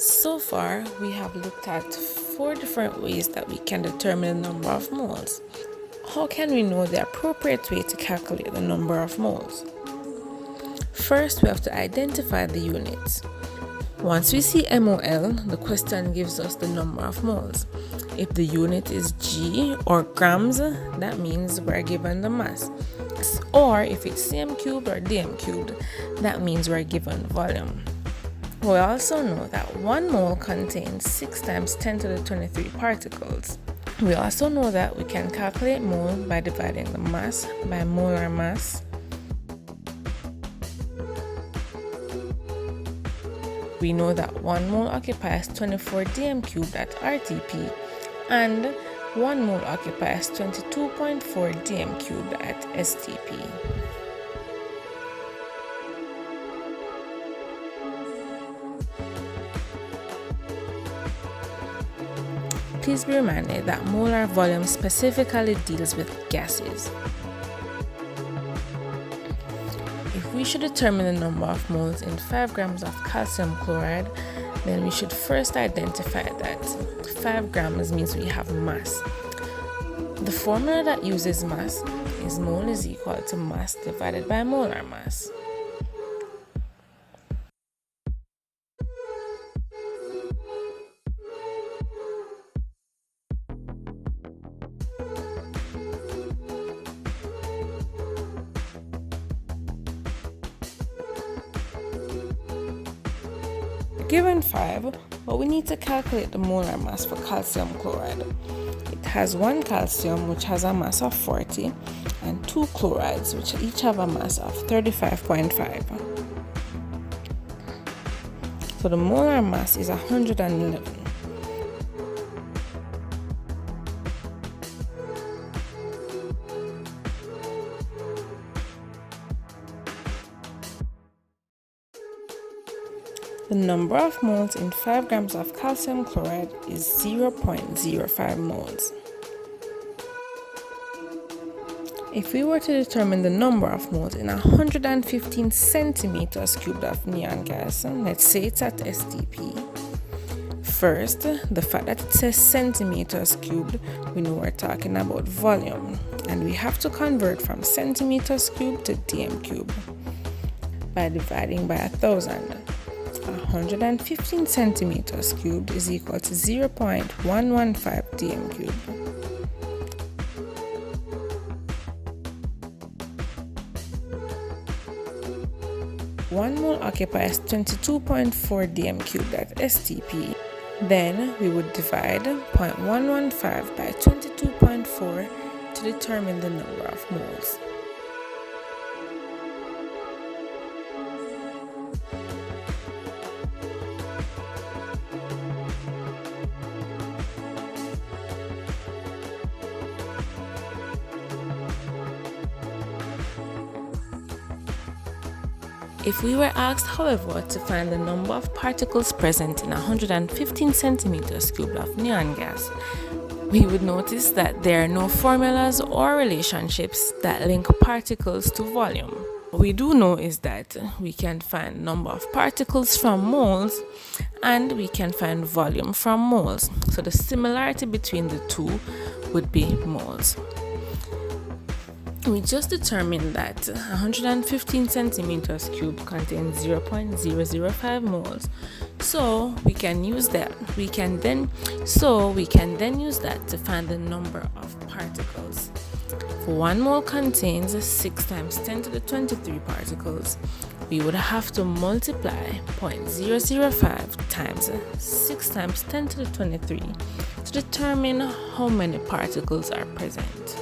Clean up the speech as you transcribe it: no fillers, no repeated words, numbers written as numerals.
So far, we have looked at 4 different ways that we can determine the number of moles. How can we know the appropriate way to calculate the number of moles? First, we have to identify the units. Once we see MOL, the question gives us the number of moles. If the unit is G or grams, that means we're given the mass. Or if it's cm cubed or dm cubed, that means we're given volume. We also know that 1 mole contains 6 times 10 to the 23 particles. We also know that we can calculate mole by dividing the mass by molar mass. We know that 1 mole occupies 24 dm cubed at RTP and 1 mole occupies 22.4 dm cubed at STP. Please be reminded that molar volume specifically deals with gases. If we should determine the number of moles in 5 grams of calcium chloride, then we should first identify that 5 grams means we have mass. The formula that uses mass is mole is equal to mass divided by molar mass. Given 5, but we need to calculate the molar mass for calcium chloride. It has 1 calcium which has a mass of 40 and 2 chlorides which each have a mass of 35.5. So the molar mass is 111. The number of moles in 5 grams of calcium chloride is 0.05 moles. If we were to determine the number of moles in 115 centimeters cubed of neon gas, let's say it's at STP. First, the fact that it says centimeters cubed, we know we're talking about volume, and we have to convert from centimeters cubed to dm cubed by dividing by 1,000. 115 centimeters cubed is equal to 0.115 dm cubed. One mole occupies 22.4 dm cubed at STP. Then we would divide 0.115 by 22.4 to determine the number of moles. If we were asked, however, to find the number of particles present in 115 centimeters cubed of neon gas, we would notice that there are no formulas or relationships that link particles to volume. What we do know is that we can find number of particles from moles and we can find volume from moles. So the similarity between the two would be moles. We just determined that 115 centimeters cubed contains 0.005 moles. So we can use that. We can then use that to find the number of particles. If 1 mole contains 6 times 10 to the 23 particles, we would have to multiply 0.005 times 6 times 10 to the 23 to determine how many particles are present.